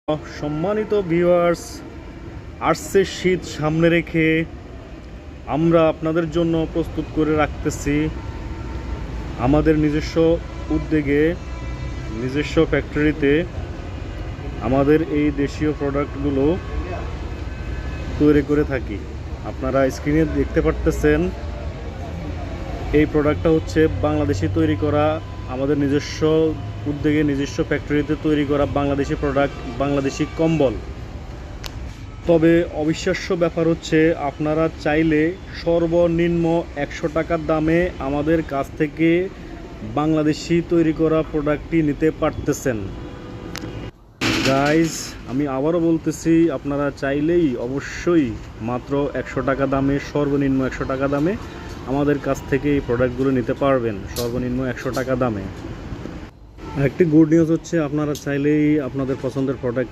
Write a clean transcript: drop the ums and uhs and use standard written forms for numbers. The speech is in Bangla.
সম্মানিত ভিউয়ার্স, আসছে শীত সামনে রেখে আমরা আপনাদের জন্য প্রস্তুত করে রাখতেছি আমাদের নিজস্ব উদ্যোগে নিজস্ব ফ্যাক্টরিতে আমাদের এই দেশীয় প্রোডাক্টগুলো তৈরি করে থাকি। আপনারা স্ক্রিনে দেখতে পারতেছেন এই প্রোডাক্টটা হচ্ছে বাংলাদেশি তৈরি করা, আমাদের নিজস্ব উদ্যোগে নিজস্ব ফ্যাক্টরিতে তৈরি করা বাংলাদেশি প্রোডাক্ট, বাংলাদেশি কম্বল। তবে অবিশ্বাস্য ব্যাপার হচ্ছে আপনারা চাইলে সর্বনিম্ন 100 টাকার দামে আমাদের কাছ থেকে বাংলাদেশি তৈরি করা প্রোডাক্টটি নিতে পারতেছেন। গাইজ, আমি আবারও বলতেছি, আপনারা চাইলেই অবশ্যই মাত্র 100 টাকা দামে, সর্বনিম্ন 100 টাকা দামে আমাদের কাছ থেকে এই প্রোডাক্টগুলো নিতে পারবেন, সর্বনিম্ন 100 টাকা দামে। একটি গুড নিউজ হচ্ছে আপনারা চাইলেই আপনাদের পছন্দের প্রোডাক্ট